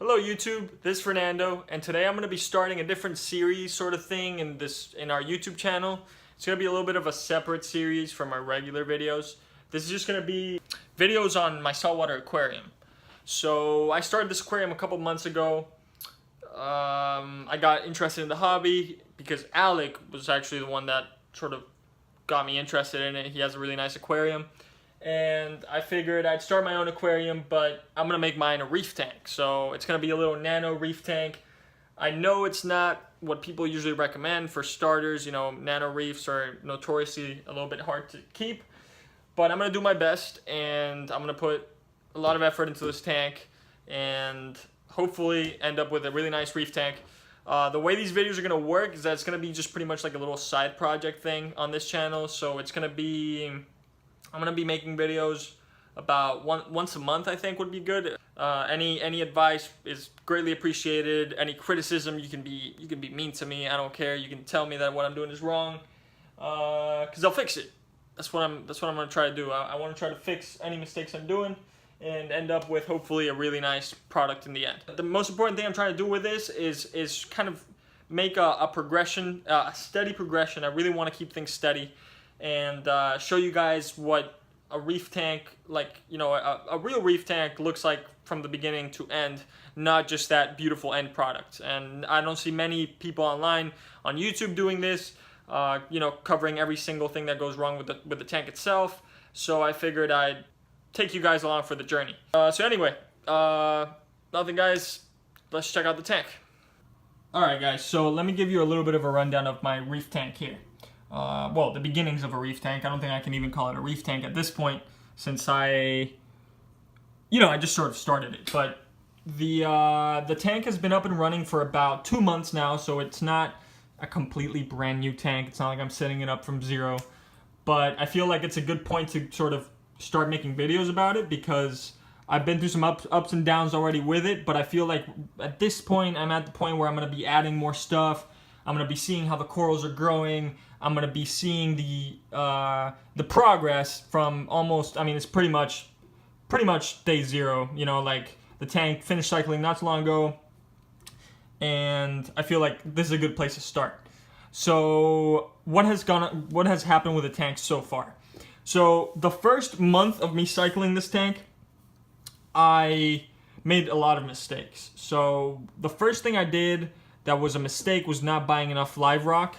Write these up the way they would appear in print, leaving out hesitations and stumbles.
Hello YouTube, this is Fernando, and today I'm going to be starting a different series sort of thing in our YouTube channel. It's going to be a little bit of a separate series from our regular videos. This is just going to be videos on my saltwater aquarium. So I started this aquarium a couple months ago. I got interested in the hobby because Alec was actually the one that sort of got me interested in it. He has a really nice aquarium. And I figured I'd start my own aquarium, but I'm going to make mine a reef tank. So it's going to be a little nano reef tank. I know it's not what people usually recommend for starters. You know, nano reefs are notoriously a little bit hard to keep. But I'm going to do my best, and I'm going to put a lot of effort into this tank and hopefully end up with a really nice reef tank. The way these videos are going to work is that it's going to be just pretty much like a little side project thing on this channel. So it's going to be... I'm gonna be making videos about once a month. I think would be good. Any advice is greatly appreciated. Any criticism, you can be mean to me. I don't care. You can tell me that what I'm doing is wrong, because I'll fix it. That's what I'm gonna try to do. I want to try to fix any mistakes I'm doing and end up with hopefully a really nice product in the end. The most important thing I'm trying to do with this is kind of make a progression, a steady progression. I really want to keep things steady and show you guys what a reef tank, like, you know, a real reef tank looks like from the beginning to end, not just that beautiful end product. And I don't see many people online on YouTube doing this, you know, covering every single thing that goes wrong with the tank itself. So I figured I'd take you guys along for the journey. So anyway, nothing guys, let's check out the tank. Alright guys, so let me give you a little bit of a rundown of my reef tank here. Well, the beginnings of a reef tank. I don't think I can even call it a reef tank at this point, since I just sort of started it. But the tank has been up and running for about 2 months now, so it's not a completely brand new tank. It's not like I'm setting it up from zero. But I feel like it's a good point to sort of start making videos about it, because I've been through some ups and downs already with it, but I feel like at this point, I'm at the point where I'm going to be adding more stuff. I'm going to be seeing how the corals are growing. I'm going to be seeing the progress from almost, I mean, it's pretty much day zero, you know, like the tank finished cycling not too long ago, and I feel like this is a good place to start. So what has happened with the tank so far? So the first month of me cycling this tank, I made a lot of mistakes. So the first thing I did that was a mistake was not buying enough live rock.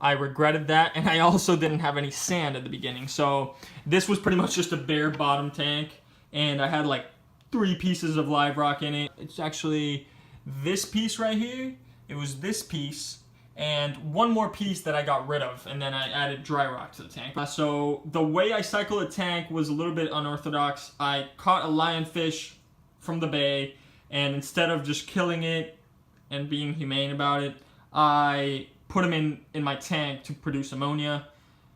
I regretted that, and I also didn't have any sand at the beginning. So this was pretty much just a bare bottom tank, and I had like 3 pieces of live rock in it. It's actually this piece right here. It was this piece and one more piece that I got rid of, and then I added dry rock to the tank. So the way I cycled the tank was a little bit unorthodox. I caught a lionfish from the bay, and instead of just killing it and being humane about it, I put him in my tank to produce ammonia,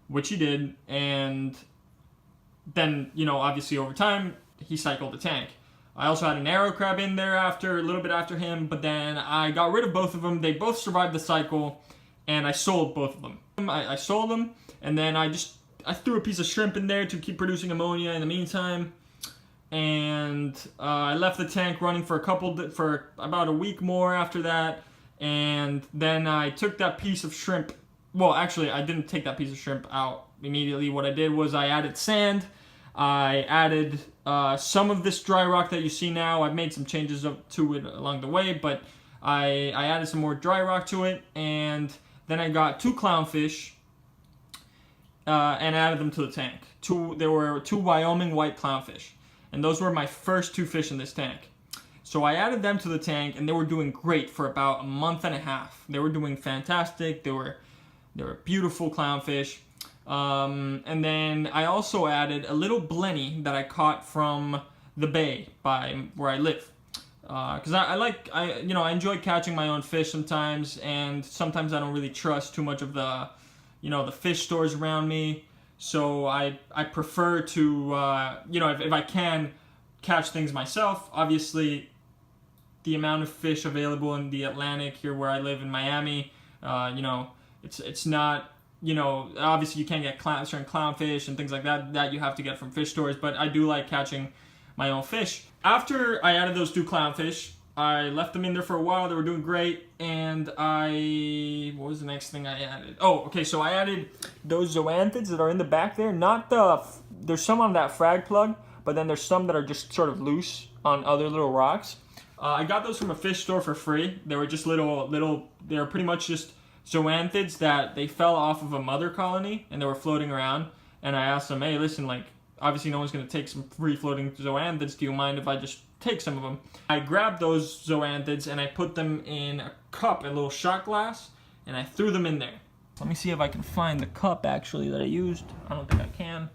which he did, and then, you know, obviously over time, he cycled the tank. I also had an arrow crab in there a little bit after him, but then I got rid of both of them. They both survived the cycle, and I sold both of them. I sold them, and then I threw a piece of shrimp in there to keep producing ammonia in the meantime, and I left the tank running for about a week more after that. And then I took that piece of shrimp. Well, actually, I didn't take that piece of shrimp out immediately. What I did was I added sand. I added some of this dry rock that you see now. I've made some changes to it along the way, but I added some more dry rock to it. And then I got 2 clownfish and added them to the tank. There were 2 Wyoming white clownfish. And those were my first 2 fish in this tank. So I added them to the tank, and they were doing great for about a month and a half. They were doing fantastic. They were beautiful clownfish. And then I also added a little blenny that I caught from the bay by where I live. Because I enjoy catching my own fish sometimes, and sometimes I don't really trust too much of the fish stores around me. So I prefer to, if I can, catch things myself. Obviously, the amount of fish available in the Atlantic here where I live in Miami, it's not, obviously you can't get certain clownfish and things like that you have to get from fish stores, but I do like catching my own fish. After I added those 2 clownfish, I left them in there for a while. They were doing great. And what was the next thing I added? Oh, okay, so I added those zoanthids that are in the back there. Not there's some on that frag plug, but then there's some that are just sort of loose on other little rocks. I got those from a fish store for free. They were just little, they were pretty much just zoanthids that they fell off of a mother colony and they were floating around. And I asked them, hey, listen, like, obviously no one's going to take some free floating zoanthids. Do you mind if I just take some of them? I grabbed those zoanthids and I put them in a cup, a little shot glass, and I threw them in there. Let me see if I can find the cup actually that I used. I don't think I can.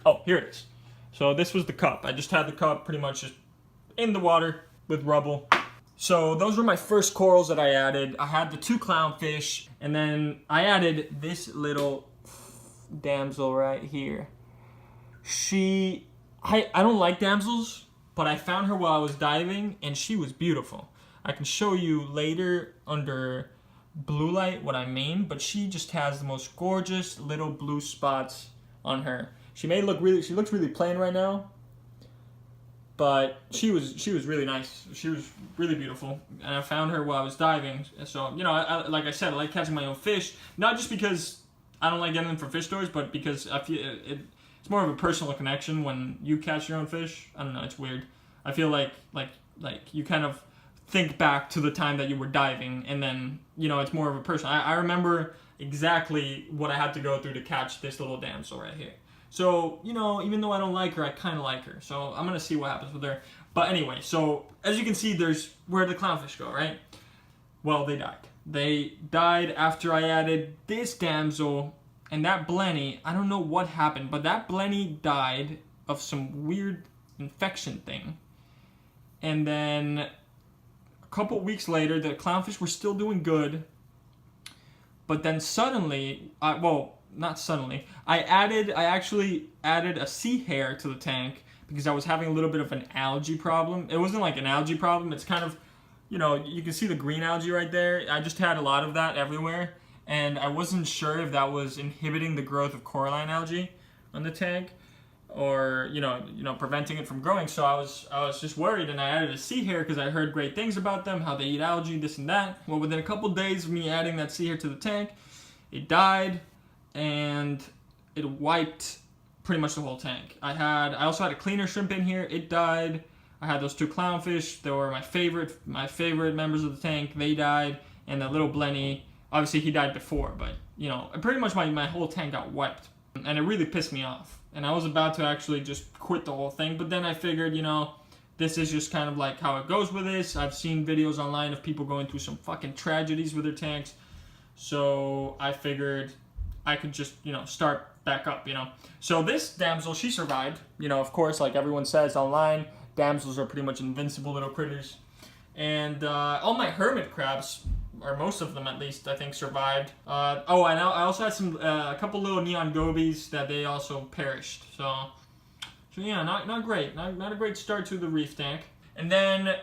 Oh, here it is. So this was the cup. I just had the cup pretty much just in the water with rubble. So those were my first corals that I added. I had the 2 clownfish, and then I added this little damsel right here. I don't like damsels, but I found her while I was diving, and she was beautiful. I can show you later under blue light what I mean, but she just has the most gorgeous little blue spots on her. She looks really plain right now, but she was really nice. She was really beautiful, and I found her while I was diving. So, you know, like I said, I like catching my own fish, not just because I don't like getting them from fish stores, but because I feel it's more of a personal connection when you catch your own fish. I don't know, it's weird. I feel like you kind of think back to the time that you were diving, and then, you know, it's more of a personal. I remember exactly what I had to go through to catch this little damsel right here. So, you know, even though I don't like her, I kind of like her. So I'm going to see what happens with her. But anyway, so as you can see, where did the clownfish go, right? Well, they died. They died after I added this damsel and that blenny. I don't know what happened, but that blenny died of some weird infection thing. And then a couple weeks later, the clownfish were still doing good. But then suddenly, not suddenly, I actually added a sea hare to the tank because I was having a little bit of an algae problem. It wasn't like an algae problem. It's kind of, you know, you can see the green algae right there. I just had a lot of that everywhere, and I wasn't sure if that was inhibiting the growth of coralline algae on the tank, or you know, preventing it from growing. So I was just worried, and I added a sea hare because I heard great things about them, how they eat algae, this and that. Well, within a couple days of me adding that sea hare to the tank, it died, and it wiped pretty much the whole tank. I also had a cleaner shrimp in here. It died. I had those 2 clownfish. They were my favorite members of the tank. They died, and the little blenny, obviously he died before, but you know, pretty much my whole tank got wiped, and it really pissed me off. And I was about to actually just quit the whole thing, but then I figured, you know, this is just kind of like how it goes with this. I've seen videos online of people going through some fucking tragedies with their tanks, so I figured I could just, you know, start back up, you know. So this damsel, she survived. You know, of course, like everyone says online, damsels are pretty much invincible little critters. And all my hermit crabs, or most of them at least, I think survived. And I also had a couple little neon gobies that they also perished. So yeah, not great. Not a great start to the reef tank. And then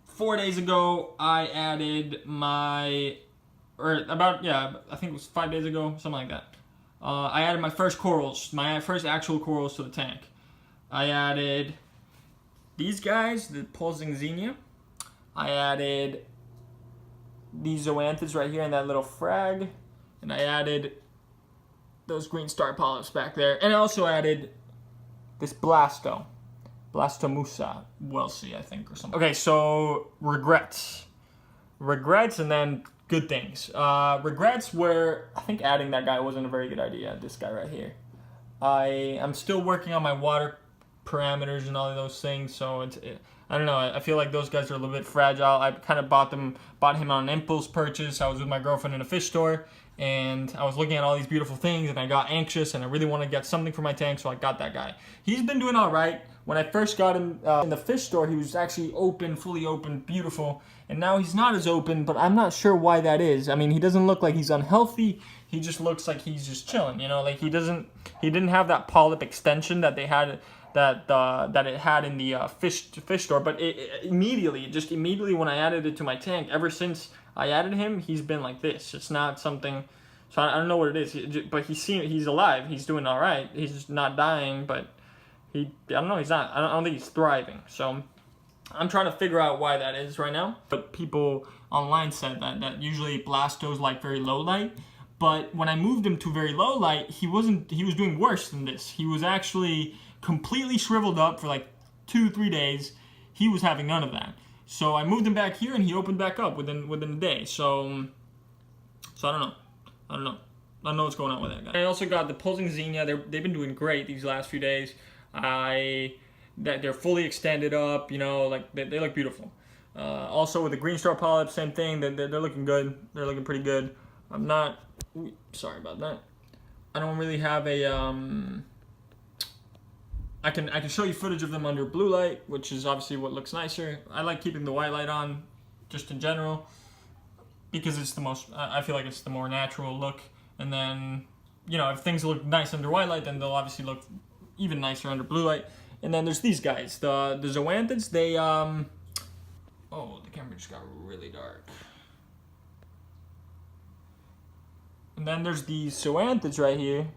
4 days ago, I added I think it was 5 days ago, something like that. I added my first actual corals to the tank. I added these guys, the pulsing xenia. I added these zoanthids right here in that little frag. And I added those green star polyps back there. And I also added this Blastomusa Welsi, I think, or something. Okay, so regrets and then good things. Regrets were, I think adding that guy wasn't a very good idea, this guy right here. I'm still working on my water parameters and all of those things, so I don't know, I feel like those guys are a little bit fragile. I kind of bought him on an impulse purchase. I was with my girlfriend in a fish store, and I was looking at all these beautiful things, and I got anxious, and I really wanted to get something for my tank, so I got that guy. He's been doing all right. When I first got him in the fish store, he was actually open, fully open, beautiful. And now he's not as open, but I'm not sure why that is. I mean, he doesn't look like he's unhealthy. He just looks like he's just chilling, you know? Like he didn't have that polyp extension that they had, that it had in the fish store. But immediately when I added it to my tank, ever since I added him, he's been like this. It's not something. So I don't know what it is. But he's alive. He's doing all right. He's just not dying, but I don't know. He's not. I don't think he's thriving. So I'm trying to figure out why that is right now. But people online said that usually Blastos like very low light. But when I moved him to very low light, he was doing worse than this. He was actually completely shriveled up for like 2-3 days. He was having none of that. So I moved him back here, and he opened back up within a day. So I don't know. I don't know what's going on with that guy. I also got the pulsing zinnia. They've been doing great these last few days. They're fully extended up. You know, like they look beautiful. Also with the green star polyps, same thing. They're looking good. They're looking pretty good. I'm not. Sorry about that. I don't really have a. I can show you footage of them under blue light, which is obviously what looks nicer. I like keeping the white light on, just in general, because it's the most. I feel like it's the more natural look. And then, you know, if things look nice under white light, then they'll obviously look even nicer under blue light. And then there's these guys, the zoanthids. They oh, the camera just got really dark. And then there's these zoanthids right here.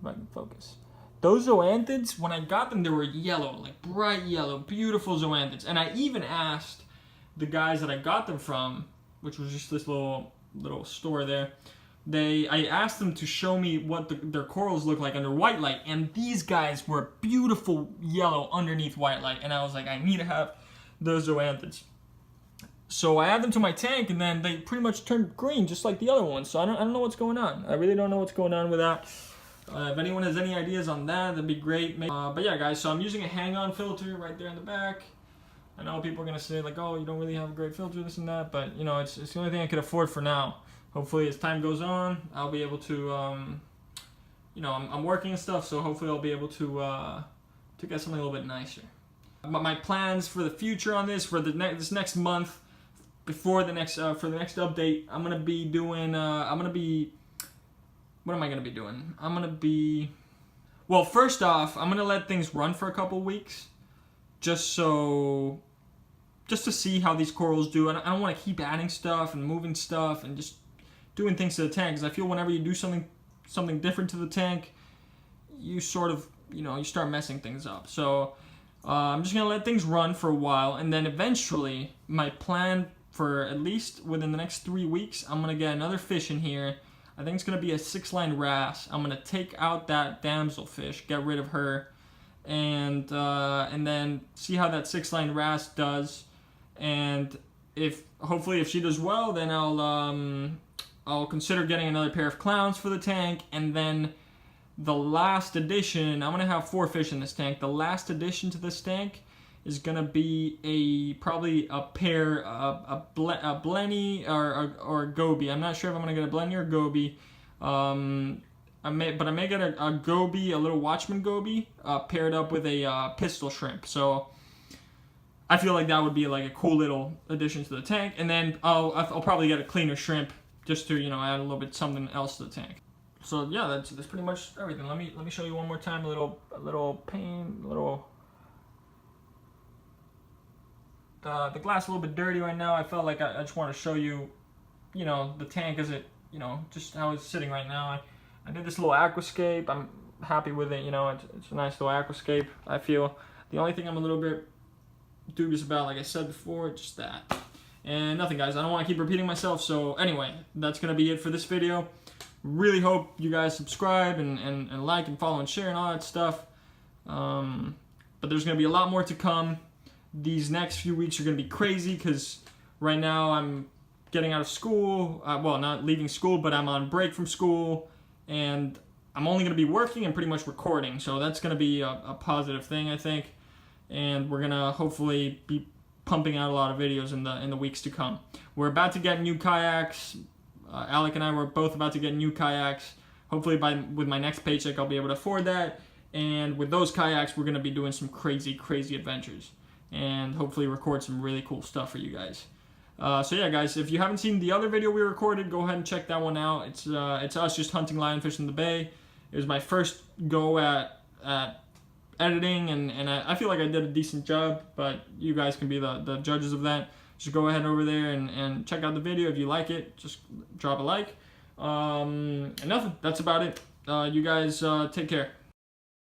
If I can focus. Those zoanthids, when I got them, they were yellow, like bright yellow, beautiful zoanthids. And I even asked the guys that I got them from, which was just this little store there. I asked them to show me what their corals look like under white light, and these guys were beautiful yellow underneath white light. And I was like, I need to have those zoanthids. So I add them to my tank, and then they pretty much turned green, just like the other ones. So I don't know what's going on. I really don't know what's going on with that. If anyone has any ideas on that, that'd be great. But yeah, guys, so I'm using a hang-on filter right there in the back. I know people are going to say, like, oh, you don't really have a great filter, this and that. But, you know, it's the only thing I could afford for now. Hopefully, as time goes on, I'll be able to, you know, I'm working and stuff. So hopefully I'll be able to get something a little bit nicer. My plans for the future on this, for this next month, before the next, for the next update, I'm going to be doing, what am I going to be doing? Well, first off, I'm going to let things run for a couple weeks. Just to see how these corals do. I don't want to keep adding stuff and moving stuff and just doing things to the tank. Because I feel whenever you do something different to the tank, you sort of, you know, you start messing things up. So I'm just going to let things run for a while. And then eventually, my plan for at least within the next 3 weeks, I'm going to get another fish in here. I think it's going to be a 6-line wrasse. I'm going to take out that damselfish, get rid of her, and then see how that 6-line wrasse does. And hopefully if she does well, then I'll consider getting another pair of clowns for the tank. And then the last addition, I'm going to have 4 fish in this tank. The last addition to this tank is going to be probably a pair, a blenny or a goby. I'm not sure if I'm going to get a blenny or a goby. I may get a goby, a little watchman goby, paired up with a pistol shrimp. So I feel like that would be like a cool little addition to the tank. And then I'll probably get a cleaner shrimp just to, you know, add a little bit something else to the tank. So yeah, that's pretty much everything. Let me show you one more time. A little pain, the glass a little bit dirty right now. I felt like I just want to show you, you know, the tank as it, you know, just how it's sitting right now. I did this little aquascape. I'm happy with it. You know, it's a nice little aquascape. I feel the only thing I'm a little bit dubious about, like I said before, just that. And nothing, guys. I don't want to keep repeating myself. So anyway, that's gonna be it for this video. Really hope you guys subscribe and like and follow and share and all that stuff. But there's gonna be a lot more to come. These next few weeks are gonna be crazy because right now I'm getting out of school. Well, not leaving school, but I'm on break from school. And I'm only going to be working and pretty much recording. So that's going to be a positive thing, I think. And we're going to hopefully be pumping out a lot of videos in the weeks to come. We're about to get new kayaks. Alec and I were both about to get new kayaks. Hopefully with my next paycheck, I'll be able to afford that. And with those kayaks, we're going to be doing some crazy, crazy adventures. And hopefully record some really cool stuff for you guys. So yeah, guys, if you haven't seen the other video we recorded, go ahead and check that one out. It's us just hunting lionfish in the bay. It was my first go at editing, and I feel like I did a decent job, but you guys can be the judges of that. Just go ahead over there and check out the video. If you like it, just drop a like. And nothing, that's about it. You guys take care.